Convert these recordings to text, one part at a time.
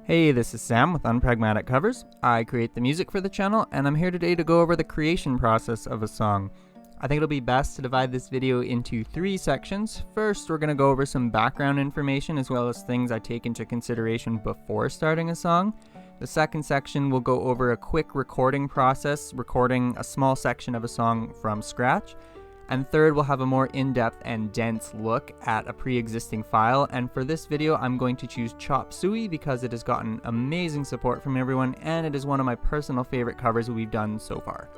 Hey, this is Sam with Unpragmatic Covers. I create the music for the channel, and I'm here today to go over the creation process of a song. I think it'll be best to divide this video into 3 sections. First, we're going to go over some background information as well as things I take into consideration before starting a song. The second section will go over a quick recording process, recording a small section of a song from scratch. And third, we'll have a more in-depth and dense look at a pre-existing file. And for this video, I'm going to choose Chop Suey because it has gotten amazing support from everyone, and it is one of my personal favorite covers we've done so far.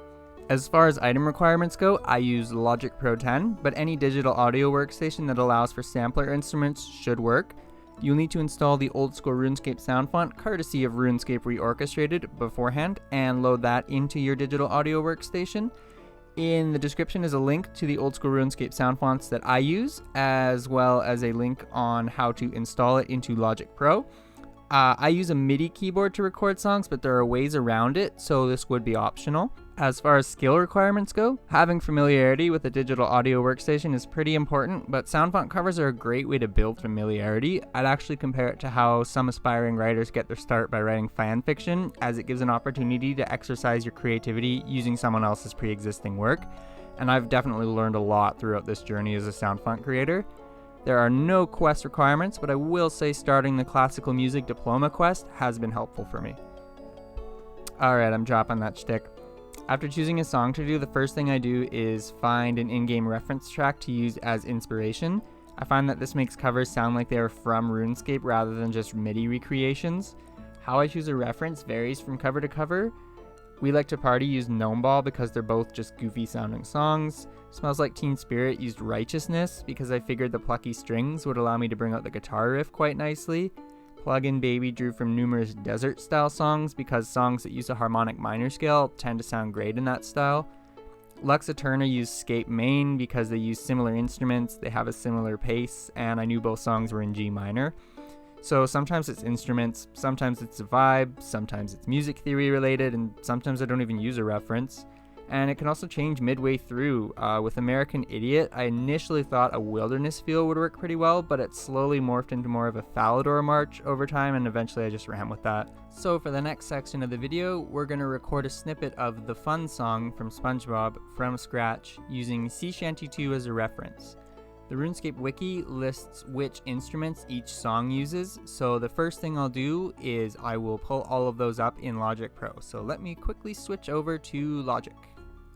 As far as item requirements go, I use Logic Pro 10, but any digital audio workstation that allows for sampler instruments should work. You'll need to install the old school RuneScape Soundfont, courtesy of RuneScape Reorchestrated, beforehand, and load that into your digital audio workstation. In the description is a link to the old school RuneScape sound fonts that I use, as well as a link on how to install it into Logic Pro. I use a MIDI keyboard to record songs, but there are ways around it, so this would be optional. As far as skill requirements go, having familiarity with a digital audio workstation is pretty important, but Soundfont covers are a great way to build familiarity. I'd actually compare it to how some aspiring writers get their start by writing fan fiction, as it gives an opportunity to exercise your creativity using someone else's pre-existing work, and I've definitely learned a lot throughout this journey as a Soundfont creator. There are no quest requirements, but I will say starting the classical music diploma quest has been helpful for me. Alright, I'm dropping that shtick. After choosing a song to do, the first thing I do is find an in-game reference track to use as inspiration. I find that this makes covers sound like they are from RuneScape rather than just MIDI recreations. How I choose a reference varies from cover to cover. We Like to Party used Gnome Ball because they're both just goofy sounding songs. Smells Like Teen Spirit used Righteousness because I figured the plucky strings would allow me to bring out the guitar riff quite nicely. Plug-in Baby drew from numerous desert style songs because songs that use a harmonic minor scale tend to sound great in that style. Lux Eterna used Scape Main because they use similar instruments, they have a similar pace, and I knew both songs were in G minor. So sometimes it's instruments, sometimes it's a vibe, sometimes it's music theory related, and sometimes I don't even use a reference. And it can also change midway through. With American Idiot, I initially thought a wilderness feel would work pretty well, but it slowly morphed into more of a Falador march over time, and eventually I just ran with that. So for the next section of the video, we're going to record a snippet of The Fun Song from SpongeBob from scratch using Sea Shanty 2 as a reference. The RuneScape wiki lists which instruments each song uses, so the first thing I'll do is I will pull all of those up in Logic Pro. So let me quickly switch over to Logic.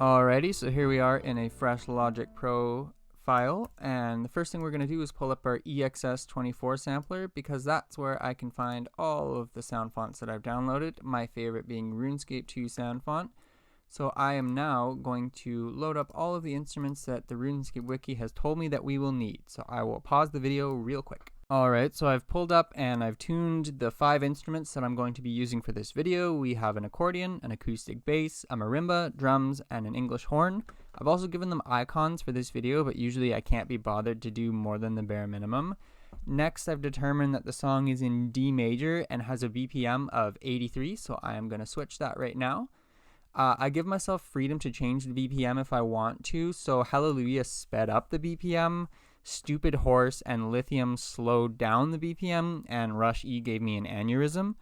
Alrighty, so here we are in a fresh Logic Pro file, and the first thing we're going to do is pull up our EXS24 sampler because that's where I can find all of the sound fonts that I've downloaded, my favorite being RuneScape 2 sound font. So I am now going to load up all of the instruments that the RuneScape wiki has told me that we will need. So I will pause the video real quick. Alright, so I've pulled up and I've tuned the 5 instruments that I'm going to be using for this video. We have an accordion, an acoustic bass, a marimba, drums, and an English horn. I've also given them icons for this video, but usually I can't be bothered to do more than the bare minimum. Next, I've determined that the song is in D major and has a BPM of 83, so I am going to switch that right now. I give myself freedom to change the BPM if I want to, so Hallelujah sped up the BPM, Stupid Horse and Lithium slowed down the BPM, and Rush E gave me an aneurysm.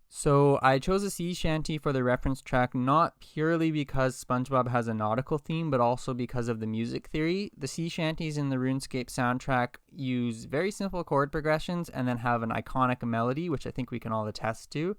So I chose a sea shanty for the reference track not purely because SpongeBob has a nautical theme, but also because of the music theory. The sea shanties in the RuneScape soundtrack use very simple chord progressions and then have an iconic melody, which I think we can all attest to.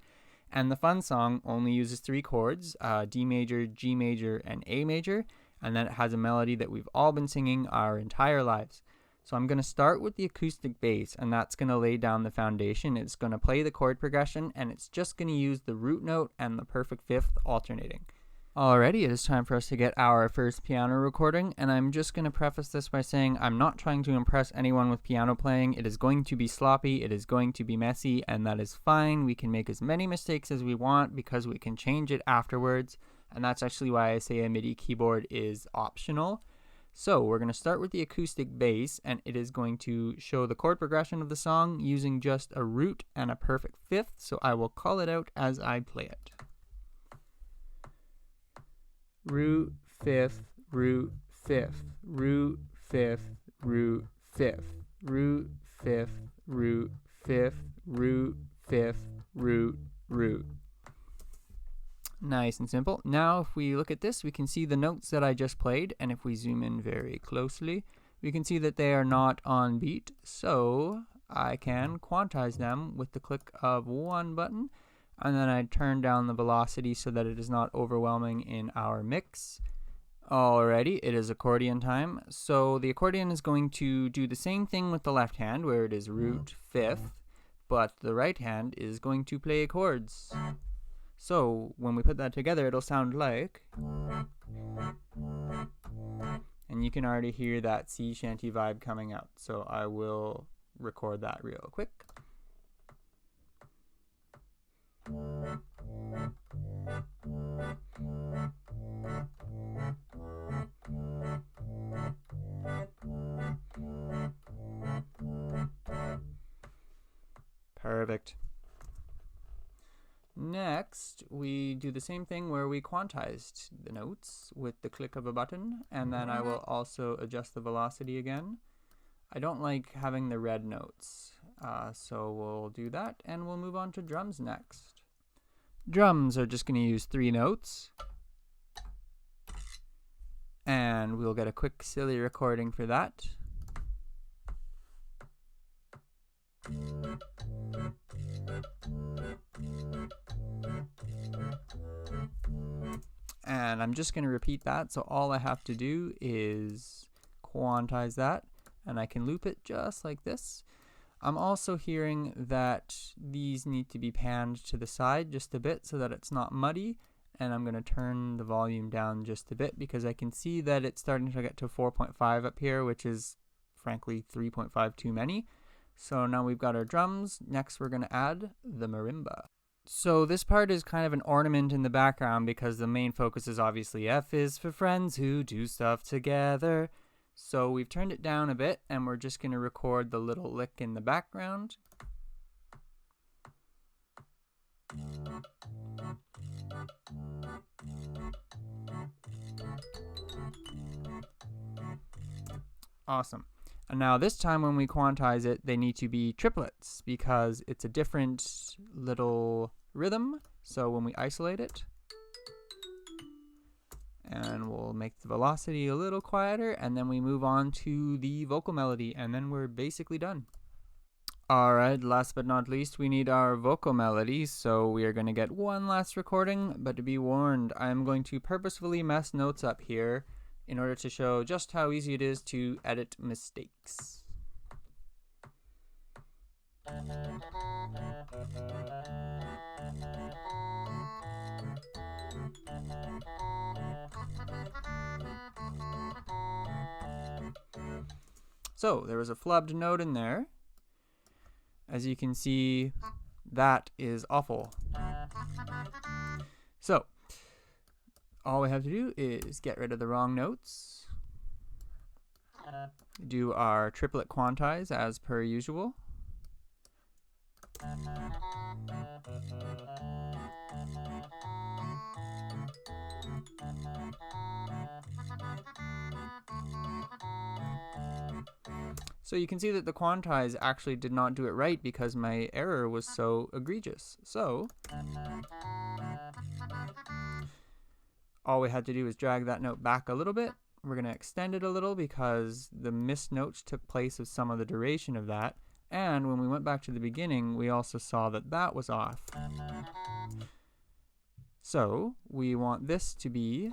And the Fun Song only uses 3 chords, D major, G major, and A major, and then it has a melody that we've all been singing our entire lives. So I'm going to start with the acoustic bass, and that's going to lay down the foundation. It's going to play the chord progression, and it's just going to use the root note and the perfect fifth alternating. Alrighty, it is time for us to get our first piano recording, and I'm just going to preface this by saying I'm not trying to impress anyone with piano playing. It is going to be sloppy, it is going to be messy, and that is fine. We can make as many mistakes as we want because we can change it afterwards, and that's actually why I say a MIDI keyboard is optional. So we're going to start with the acoustic bass, and it is going to show the chord progression of the song using just a root and a perfect fifth, so I will call it out as I play it. Root, fifth, root, fifth, root, fifth, root, fifth, root, fifth, root, fifth, root, fifth, Nice and simple. Now if we look at this, we can see the notes that I just played, and if we zoom in very closely, we can see that they are not on beat, so I can quantize them with the click of one button, and then I turn down the velocity so that it is not overwhelming in our mix. Alrighty, it is accordion time. So the accordion is going to do the same thing with the left hand, where it is root fifth, but the right hand is going to play chords. So when we put that together, it'll sound like, and you can already hear that sea shanty vibe coming out. So I will record that real quick. Perfect. Next, we do the same thing where we quantized the notes with the click of a button, and then I will also adjust the velocity again. I don't like having the red notes, so we'll do that, and we'll move on to drums next. Drums are just going to use 3 notes, and we'll get a quick silly recording for that. And I'm just going to repeat that, so all I have to do is quantize that, and I can loop it just like this. I'm also hearing that these need to be panned to the side just a bit so that it's not muddy, and I'm going to turn the volume down just a bit because I can see that it's starting to get to 4.5 up here, which is frankly 3.5 too many. So now we've got our drums. Next we're going to add the marimba. So this part is kind of an ornament in the background because the main focus is obviously F is for friends who do stuff together. So we've turned it down a bit and we're just going to record the little lick in the background. Awesome. And now this time when we quantize it, they need to be triplets because it's a different little rhythm. So when we isolate it, and we'll make the velocity a little quieter, and then we move on to the vocal melody, and then we're basically done. Alright, last but not least, we need our vocal melody, so we are going to get one last recording, but to be warned, I'm going to purposefully mess notes up here in order to show just how easy it is to edit mistakes. So there was a flubbed note in there. As you can see, that is awful. So all we have to do is get rid of the wrong notes, do our triplet quantize as per usual, so you can see that the quantize actually did not do it right because my error was so egregious. So all we had to do is drag that note back a little bit. We're going to extend it a little because the missed notes took place of some of the duration of that. And when we went back to the beginning, we also saw that that was off. So we want this to be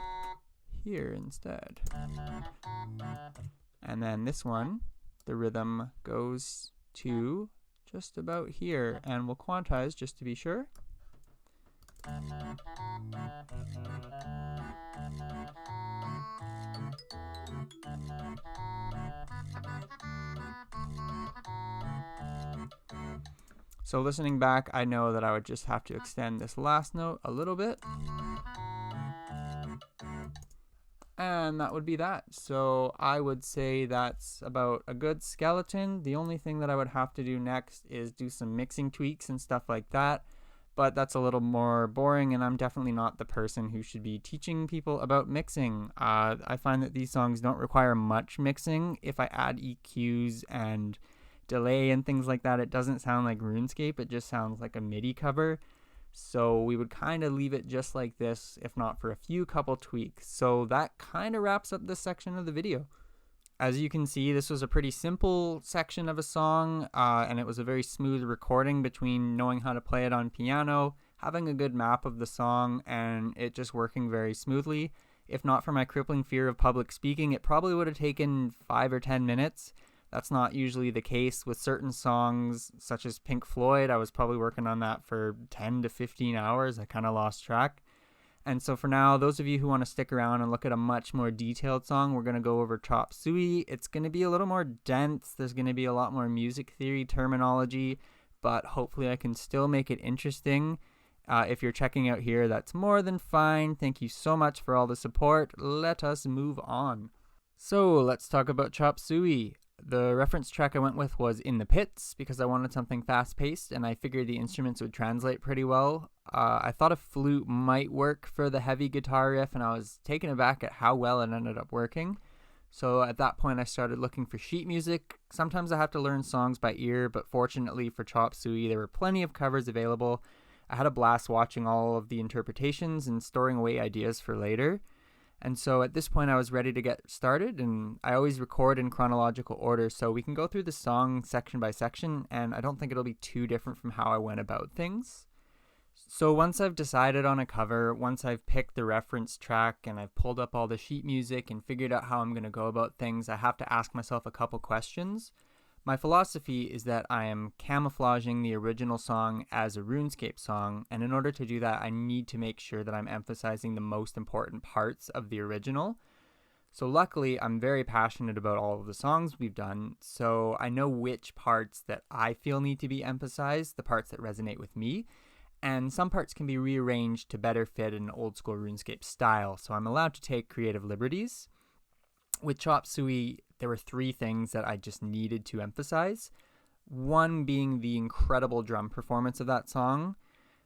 here instead. And then this one, the rhythm goes to just about here, and we'll quantize just to be sure. So listening back, I know that I would just have to extend this last note a little bit. And that would be that. So I would say that's about a good skeleton. The only thing that I would have to do next is do some mixing tweaks and stuff like that. But that's a little more boring, and I'm definitely not the person who should be teaching people about mixing. I find that these songs don't require much mixing. If I add EQs and delay and things like that, it doesn't sound like RuneScape. It just sounds like a MIDI cover. So we would kind of leave it just like this, if not for a few couple tweaks. So that kind of wraps up this section of the video. As you can see, this was a pretty simple section of a song, and it was a very smooth recording between knowing how to play it on piano, having a good map of the song, and it just working very smoothly. If not for my crippling fear of public speaking, it probably would have taken 5 or 10 minutes. That's not usually the case with certain songs, such as Pink Floyd. I was probably working on that for 10 to 15 hours. I kind of lost track. And so for now, those of you who want to stick around and look at a much more detailed song, we're going to go over Chop Suey. It's going to be a little more dense. There's going to be a lot more music theory terminology, but hopefully I can still make it interesting. If you're checking out here, that's more than fine. Thank you so much for all the support. Let us move on. So let's talk about Chop Suey. The reference track I went with was In the Pits because I wanted something fast-paced and I figured the instruments would translate pretty well. I thought a flute might work for the heavy guitar riff, and I was taken aback at how well it ended up working. So at that point I started looking for sheet music. Sometimes I have to learn songs by ear, but fortunately for Chop Suey there were plenty of covers available. I had a blast watching all of the interpretations and storing away ideas for later. And so at this point I was ready to get started, and I always record in chronological order so we can go through the song section by section, and I don't think it'll be too different from how I went about things. So once I've decided on a cover, once I've picked the reference track and I've pulled up all the sheet music and figured out how I'm going to go about things, I have to ask myself a couple questions. My philosophy is that I am camouflaging the original song as a RuneScape song, and in order to do that, I need to make sure that I'm emphasizing the most important parts of the original. So luckily, I'm very passionate about all of the songs we've done, so I know which parts that I feel need to be emphasized, the parts that resonate with me, and some parts can be rearranged to better fit an old school RuneScape style, so I'm allowed to take creative liberties. With Chop Suey, there were 3 things that I just needed to emphasize. One being the incredible drum performance of that song.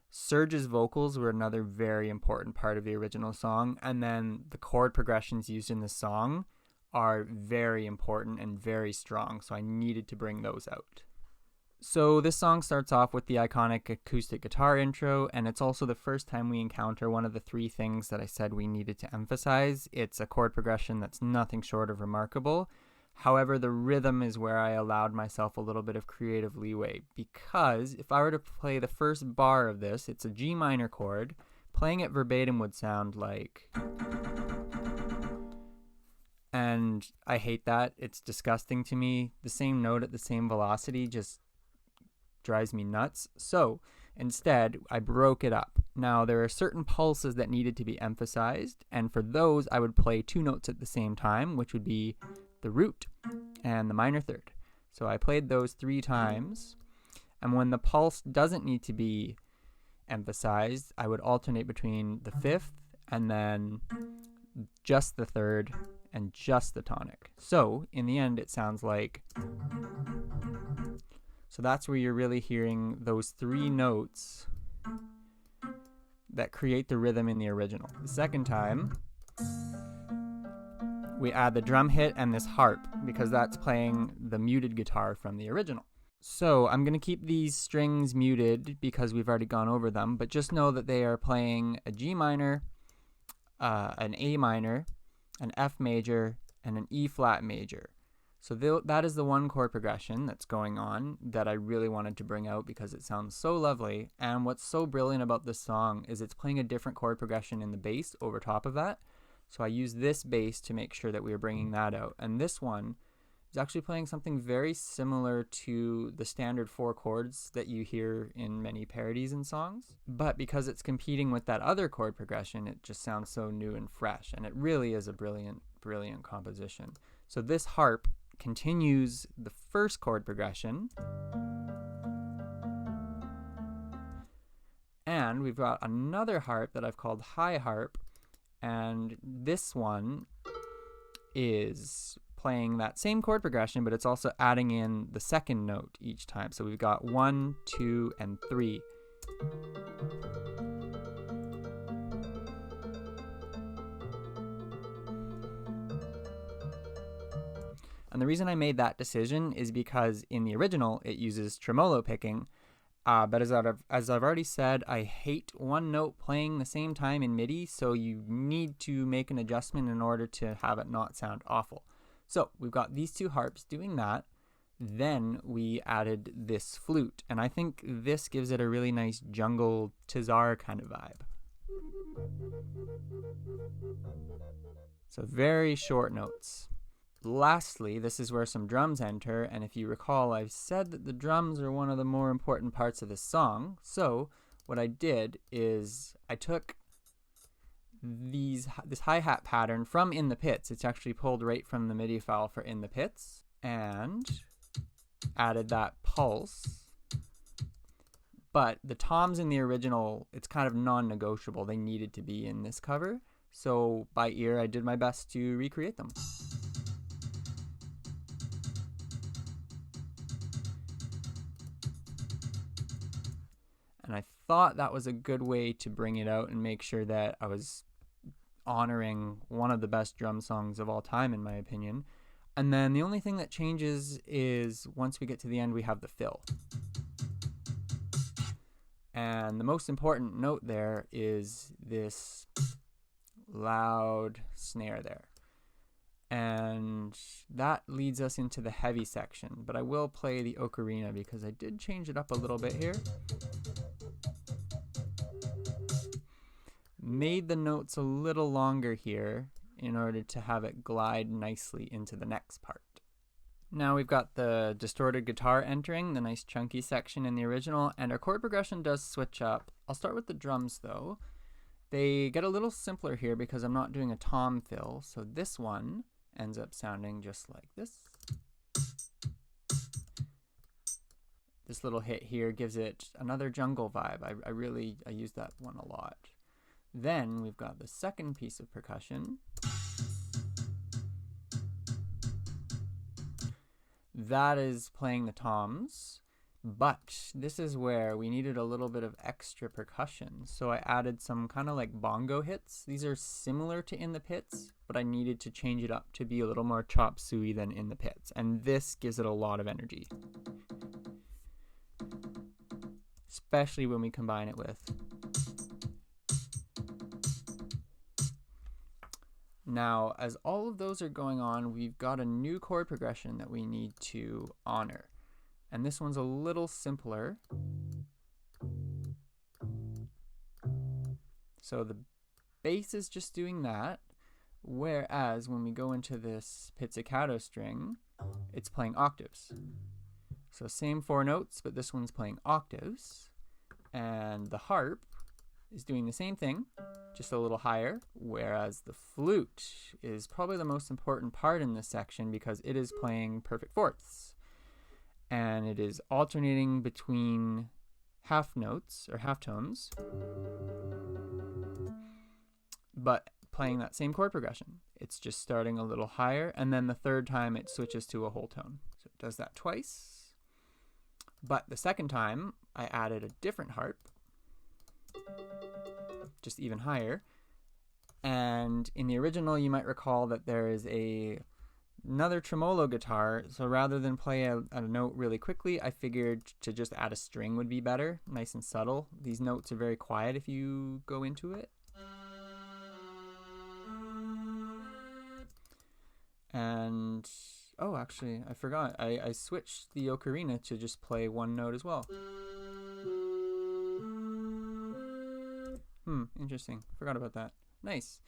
Serge's vocals were another very important part of the original song, and then the chord progressions used in the song are very important and very strong, so I needed to bring those out. So this song starts off with the iconic acoustic guitar intro, and it's also the first time we encounter one of the 3 things that I said we needed to emphasize. It's a chord progression that's nothing short of remarkable. However, the rhythm is where I allowed myself a little bit of creative leeway, because if I were to play the first bar of this, it's a G minor chord. Playing it verbatim would sound like... And I hate that. It's disgusting to me. The same note at the same velocity just drives me nuts. So instead, I broke it up. Now, there are certain pulses that needed to be emphasized, and for those, I would play 2 notes at the same time, which would be the root and the minor third. So I played those 3 times, and when the pulse doesn't need to be emphasized, I would alternate between the 5th and then just the 3rd and just the tonic. So in the end, it sounds like... So that's where you're really hearing those 3 notes that create the rhythm in the original. The second time, we add the drum hit and this harp, because that's playing the muted guitar from the original. So I'm going to keep these strings muted because we've already gone over them, but just know that they are playing a G minor, an A minor, an F major, and an E flat major. So that is the one chord progression that's going on that I really wanted to bring out because it sounds so lovely. And what's so brilliant about this song is it's playing a different chord progression in the bass over top of that. So I used this bass to make sure that we were bringing that out. And this one is actually playing something very similar to the standard 4 chords that you hear in many parodies and songs. But because it's competing with that other chord progression, it just sounds so new and fresh. And it really is a brilliant, brilliant composition. So this harp continues the first chord progression, and we've got another harp that I've called high harp, and this one is playing that same chord progression, but it's also adding in the second note each time. So we've got 1, 2, and 3. And the reason I made that decision is because in the original, it uses tremolo picking, But as I've already said, I hate one note playing the same time in MIDI, so you need to make an adjustment in order to have it not sound awful. So we've got these two harps doing that. Then we added this flute, and I think this gives it a really nice jungle tizar kind of vibe. So very short notes. Lastly, this is where some drums enter, and if you recall, I've said that the drums are one of the more important parts of this song. So what I did is I took this hi-hat pattern from In the Pits. It's actually pulled right from the MIDI file for In the Pits, and added that pulse. But the toms in the original, it's kind of non-negotiable. They needed to be in this cover. So by ear, I did my best to recreate them. And I thought that was a good way to bring it out and make sure that I was honoring one of the best drum songs of all time, in my opinion. And then the only thing that changes is once we get to the end, we have the fill. And the most important note there is this loud snare there. And that leads us into the heavy section. But I will play the ocarina because I did change it up a little bit here. Made the notes a little longer here in order to have it glide nicely into the next part. Now we've got the distorted guitar entering, the nice chunky section in the original, and our chord progression does switch up. I'll start with the drums though. They get a little simpler here because I'm not doing a tom fill, so this one ends up sounding just like this. This little hit here gives it another jungle vibe. I use that one a lot. Then we've got the second piece of percussion. That is playing the toms, but this is where we needed a little bit of extra percussion. So I added some kind of like bongo hits. These are similar to In the Pits, but I needed to change it up to be a little more chop suey than In the Pits. And this gives it a lot of energy, especially when we combine it with. Now, as all of those are going on, we've got a new chord progression that we need to honor. And this one's a little simpler. So the bass is just doing that, whereas when we go into this pizzicato string, it's playing octaves. So same four notes, but this one's playing octaves. And the harp is doing the same thing, just a little higher, whereas the flute is probably the most important part in this section because it is playing perfect fourths. And it is alternating between half notes, or half tones, but playing that same chord progression. It's just starting a little higher, and then the third time it switches to a whole tone. So it does that twice. But the second time, I added a different harp, just even higher. And in the original, you might recall that there is another tremolo guitar. So rather than play a note really quickly, I figured to just add a string would be better, nice and subtle. These notes are very quiet if you go into it. And, oh, actually, I forgot. I switched the ocarina to just play one note as well. Interesting. Forgot about that. Nice.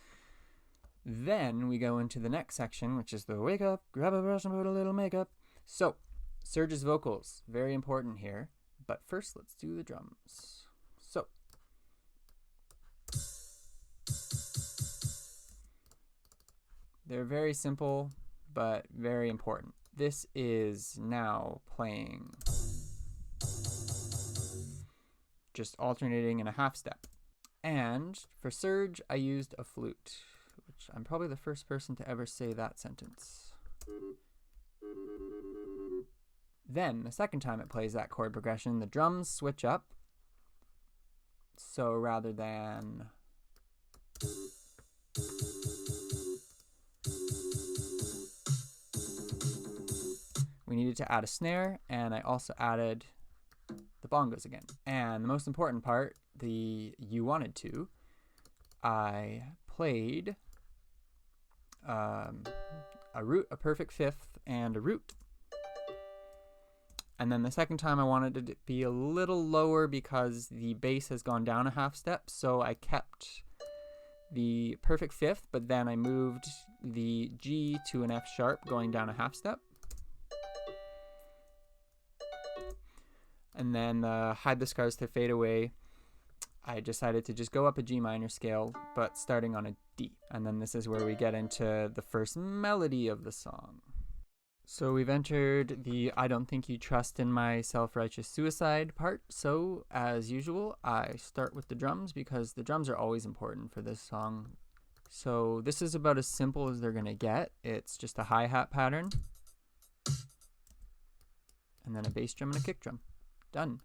Then we go into the next section, which is the wake up, grab a brush and put a little makeup. So, Serge's vocals, very important here. But first, let's do the drums. So, they're very simple, but very important. This is now playing, just alternating in a half step. And for Serge, I used a flute, which I'm probably the first person to ever say that sentence. Then, the second time it plays that chord progression, the drums switch up. So rather than we needed to add a snare, and I also added the the bongos again. And the most important part, the you wanted to, I played a root, a perfect fifth, and a root. And then the second time I wanted it to be a little lower because the bass has gone down a half step, so I kept the perfect fifth, but then I moved the G to an F sharp going down a half step. And then Hide the Scars to Fade Away, I decided to just go up a G minor scale, but starting on a D. And then this is where we get into the first melody of the song. So we've entered the I Don't Think You Trust in My Self-Righteous Suicide part. So as usual, I start with the drums because the drums are always important for this song. So this is about as simple as they're gonna get. It's just a hi-hat pattern, and then a bass drum and a kick drum. Done.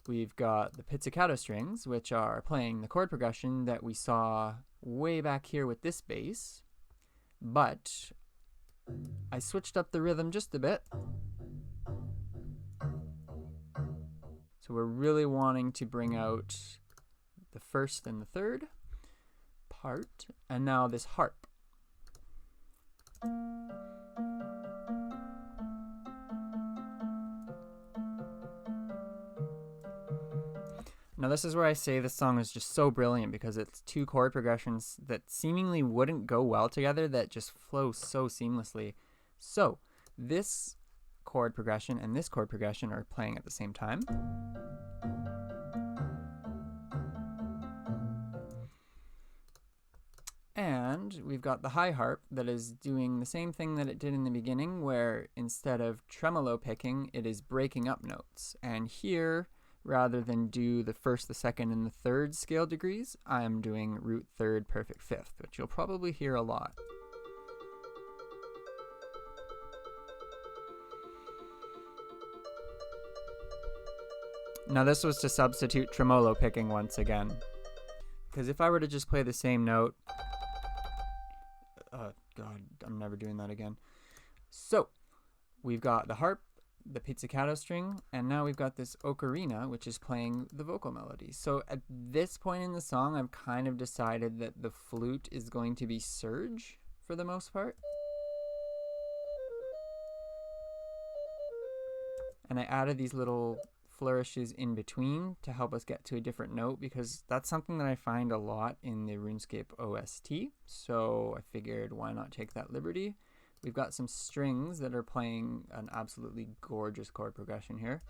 We've got the pizzicato strings, which are playing the chord progression that we saw way back here with this bass, but I switched up the rhythm just a bit. So we're really wanting to bring out the first and the third part, and now this harp. Now this is where I say this song is just so brilliant because it's two chord progressions that seemingly wouldn't go well together that just flow so seamlessly. So this chord progression and this chord progression are playing at the same time. And we've got the high harp that is doing the same thing that it did in the beginning, where instead of tremolo picking, it is breaking up notes. And here, rather than do the first, the second, and the third scale degrees, I am doing root third, perfect fifth, which you'll probably hear a lot. Now this was to substitute tremolo picking once again, because if I were to just play the same note, God, I'm never doing that again. So we've got the harp, the pizzicato string, and now we've got this ocarina, which is playing the vocal melody. So at this point in the song, I've kind of decided that the flute is going to be surge for the most part. And I added these little flourishes in between to help us get to a different note, because that's something that I find a lot in the RuneScape OST. So I figured, why not take that liberty? We've got some strings that are playing an absolutely gorgeous chord progression here.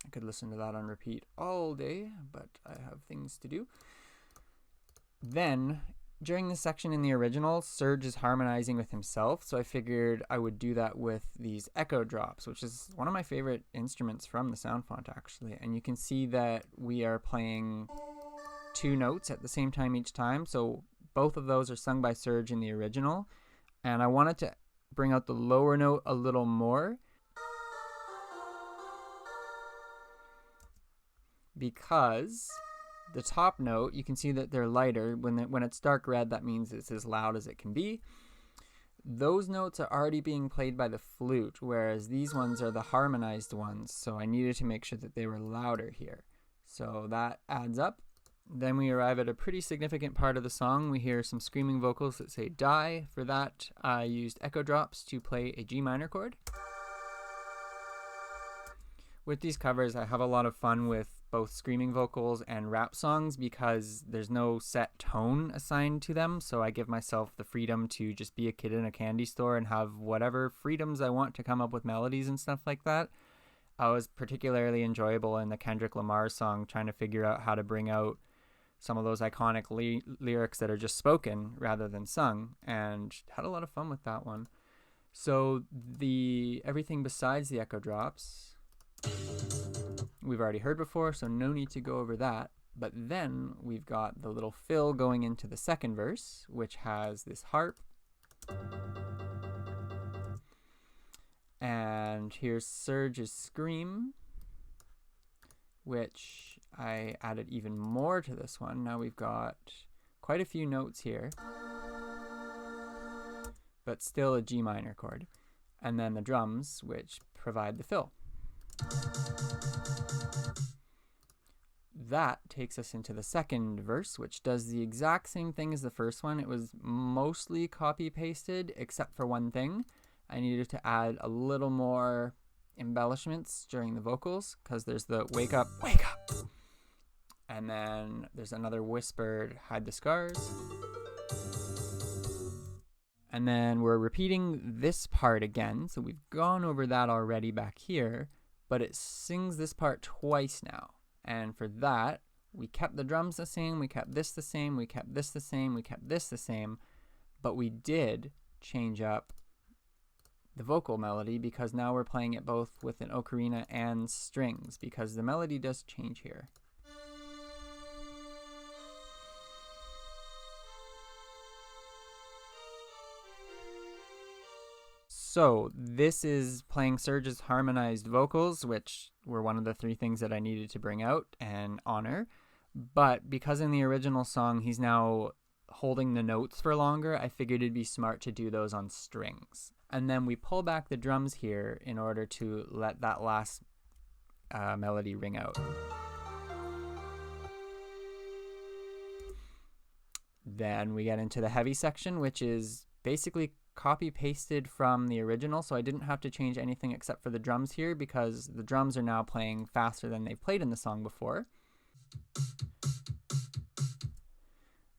I could listen to that on repeat all day, but I have things to do. Then, during this section in the original, Serge is harmonizing with himself, so I figured I would do that with these echo drops, which is one of my favorite instruments from the Soundfont, actually. And you can see that we are playing two notes at the same time each time, so both of those are sung by Serge in the original. And I wanted to bring out the lower note a little more, because the top note, you can see that they're lighter. When it's dark red, that means it's as loud as it can be. Those notes are already being played by the flute, whereas these ones are the harmonized ones, so I needed to make sure that they were louder here. So that adds up. Then we arrive at a pretty significant part of the song. We hear some screaming vocals that say die. For that, I used echo drops to play a G minor chord. With these covers, I have a lot of fun with both screaming vocals and rap songs because there's no set tone assigned to them, so I give myself the freedom to just be a kid in a candy store and have whatever freedoms I want to come up with melodies and stuff like that. I was particularly enjoyable in the Kendrick Lamar song, trying to figure out how to bring out some of those iconic lyrics that are just spoken rather than sung, and had a lot of fun with that one. So everything besides the echo drops we've already heard before, so no need to go over that. But then we've got the little fill going into the second verse, which has this harp. And here's Serge's scream, which I added even more to this one. Now we've got quite a few notes here. but still a G minor chord. And then the drums, which provide the fill. That takes us into the second verse, which does the exact same thing as the first one. It was mostly copy-pasted, except for one thing. I needed to add a little more embellishments during the vocals, because there's the wake up, and then there's another whispered hide the scars. And then we're repeating this part again, so we've gone over that already back here, but it sings this part twice now. And for that, we kept the drums the same, we kept this the same, we kept this the same, we kept this the same, but we did change up the vocal melody because now we're playing it both with an ocarina and strings, because the melody does change here. So this is playing Serge's harmonized vocals, which were one of the three things that I needed to bring out and honor. But because in the original song he's now holding the notes for longer, I figured it'd be smart to do those on strings. And then we pull back the drums here in order to let that last melody ring out. Then we get into the heavy section, which is basically copy-pasted from the original, so I didn't have to change anything except for the drums here because the drums are now playing faster than they've played in the song before.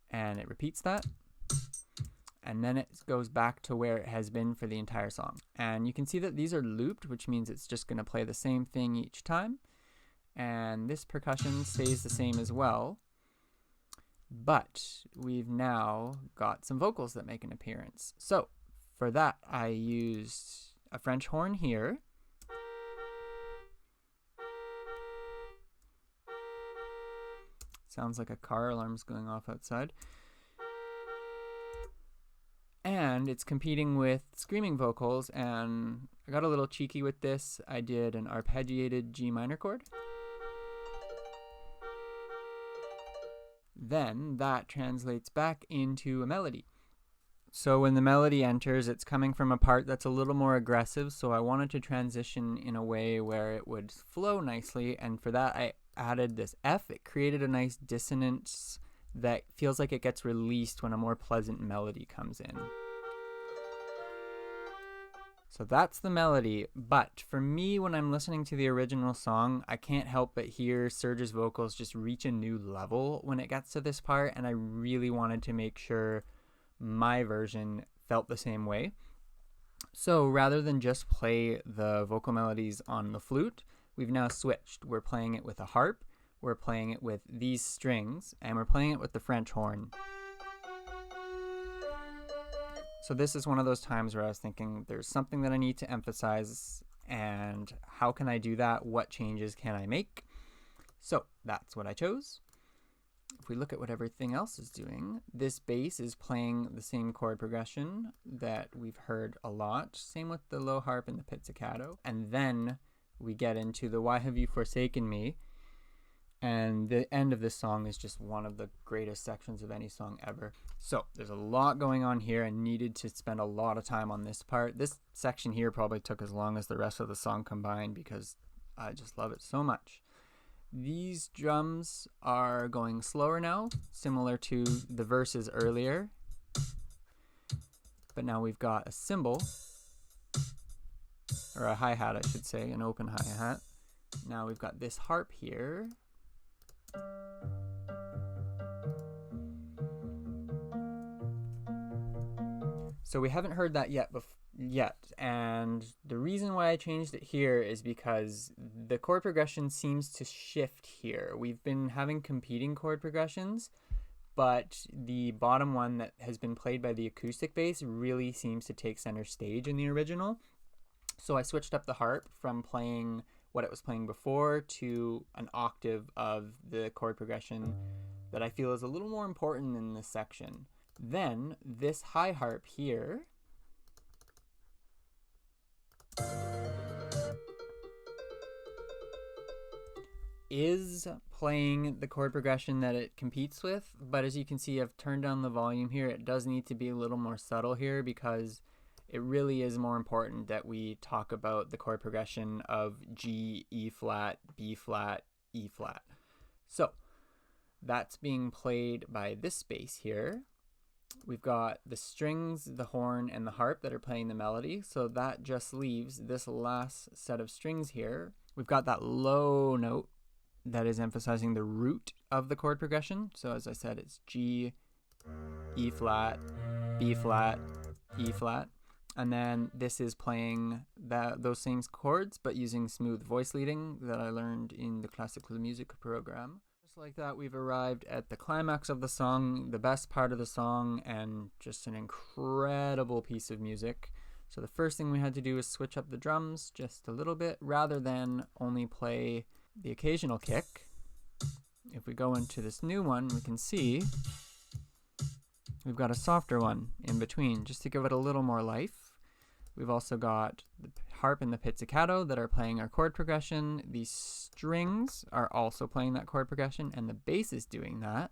And it repeats that. And then it goes back to where it has been for the entire song. And you can see that these are looped, which means it's just going to play the same thing each time. And this percussion stays the same as well. But we've now got some vocals that make an appearance. So for that, I used a French horn here. Sounds like a car alarm's going off outside. And it's competing with screaming vocals, and I got a little cheeky with this. I did an arpeggiated G minor chord. Then that translates back into a melody. So when the melody enters, it's coming from a part that's a little more aggressive, so I wanted to transition in a way where it would flow nicely, and for that I added this F. It created a nice dissonance that feels like it gets released when a more pleasant melody comes in. So that's the melody, but for me, when I'm listening to the original song, I can't help but hear Serge's vocals just reach a new level when it gets to this part, and I really wanted to make sure my version felt the same way. So rather than just play the vocal melodies on the flute, we've now switched. We're playing it with a harp, we're playing it with these strings, and we're playing it with the French horn. So this is one of those times where I was thinking there's something that I need to emphasize, and how can I do that? What changes can I make? So that's what I chose. If we look at what everything else is doing, this bass is playing the same chord progression that we've heard a lot. Same with the low harp and the pizzicato. And then we get into the Why Have You Forsaken Me? And the end of this song is just one of the greatest sections of any song ever. So there's a lot going on here. I needed to spend a lot of time on this part. This section here probably took as long as the rest of the song combined because I just love it so much. These drums are going slower now, similar to the verses earlier. But now we've got a cymbal, or a hi-hat I should say, an open hi-hat. Now we've got this harp here. So we haven't heard that yet, and the reason why I changed it here is because the chord progression seems to shift here. We've been having competing chord progressions, but the bottom one that has been played by the acoustic bass really seems to take center stage in the original. So I switched up the harp from playing what it was playing before to an octave of the chord progression that I feel is a little more important in this section. Then this high harp here is playing the chord progression that it competes with, but as you can see, I've turned down the volume here. It does need to be a little more subtle here because it really is more important that we talk about the chord progression of G, E flat, B flat, E flat. So that's being played by this bass here. We've got the strings, the horn, and the harp that are playing the melody. So that just leaves this last set of strings here. We've got that low note that is emphasizing the root of the chord progression. So as I said, it's G, E flat, B flat, E flat. And then this is playing those same chords, but using smooth voice leading that I learned in the classical music program. Just like that, we've arrived at the climax of the song, the best part of the song, and just an incredible piece of music. So the first thing we had to do is switch up the drums just a little bit, rather than only play the occasional kick. If we go into this new one, we can see we've got a softer one in between, just to give it a little more life. We've also got the harp and the pizzicato that are playing our chord progression. These strings are also playing that chord progression, and the bass is doing that.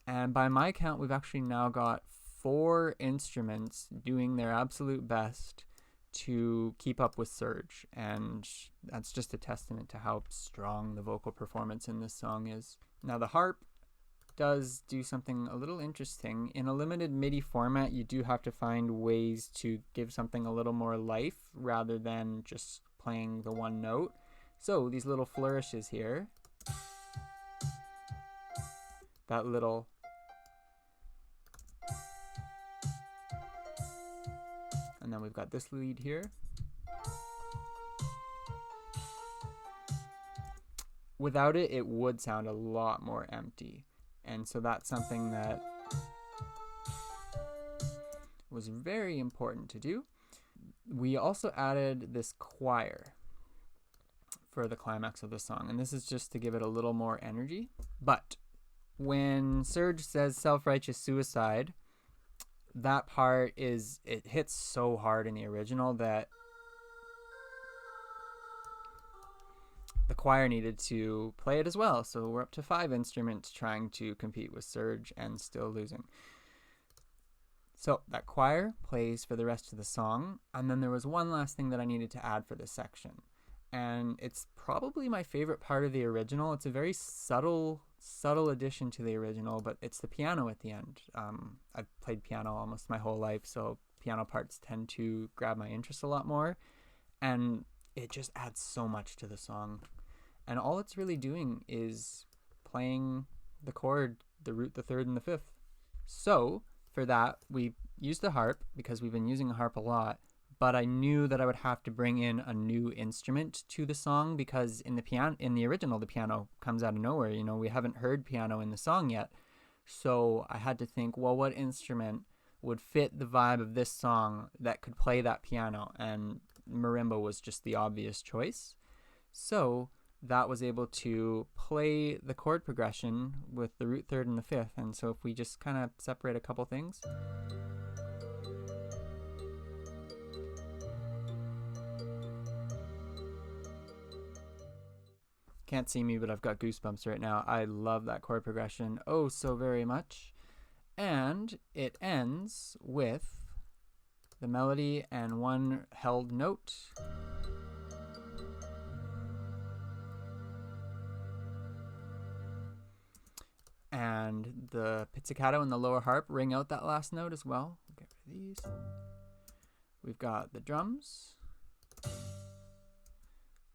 And by my count, we've actually now got 4 instruments doing their absolute best to keep up with Surge, and that's just a testament to how strong the vocal performance in this song is. Now the harp does do something a little interesting. In a limited MIDI format, you do have to find ways to give something a little more life rather than just playing the one note. So these little flourishes here, that little and then we've got this lead here. Without it, it would sound a lot more empty. And so that's something that was very important to do. We also added this choir for the climax of the song, and this is just to give it a little more energy. But when Serge says self-righteous suicide, that part it hits so hard in the original that the choir needed to play it as well. So we're up to 5 instruments trying to compete with Surge and still losing. So that choir plays for the rest of the song. And then there was one last thing that I needed to add for this section. And it's probably my favorite part of the original. It's a very subtle addition to the original, but it's the piano at the end. I've played piano almost my whole life, so piano parts tend to grab my interest a lot more. And it just adds so much to the song. And all it's really doing is playing the chord, the root, the third, and the fifth. So for that, we used the harp because we've been using a harp a lot, but I knew that I would have to bring in a new instrument to the song because in the original, the piano comes out of nowhere. You know, we haven't heard piano in the song yet. So I had to think, well, what instrument would fit the vibe of this song that could play that piano? And marimba was just the obvious choice. So that was able to play the chord progression with the root, third, and the fifth. And so if we just kind of separate a couple things. Can't see me, but I've got goosebumps right now. I love that chord progression oh so very much. And it ends with the melody and one held note. And the pizzicato and the lower harp ring out that last note as well. Get rid of these. We've got the drums.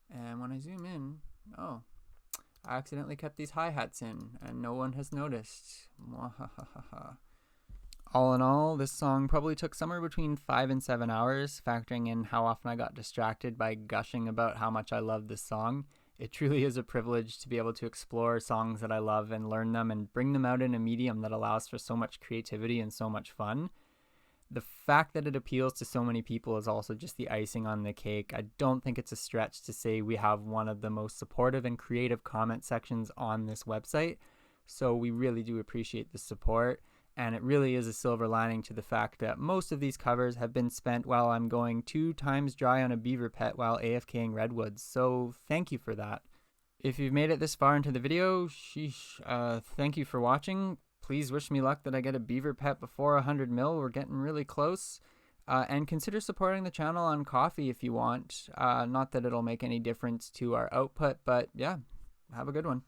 And when I zoom in, oh, I accidentally kept these hi-hats in and no one has noticed. All in all, this song probably took somewhere between 5 and 7 hours, factoring in how often I got distracted by gushing about how much I love this song. It truly is a privilege to be able to explore songs that I love and learn them and bring them out in a medium that allows for so much creativity and so much fun. The fact that it appeals to so many people is also just the icing on the cake. I don't think it's a stretch to say we have one of the most supportive and creative comment sections on this website. So we really do appreciate the support. And it really is a silver lining to the fact that most of these covers have been spent while I'm going 2 times dry on a beaver pet while AFKing redwoods. So thank you for that. If you've made it this far into the video, thank you for watching. Please wish me luck that I get a beaver pet before 100 mil. We're getting really close. And consider supporting the channel on Ko-fi if you want. Not that it'll make any difference to our output, but yeah, have a good one.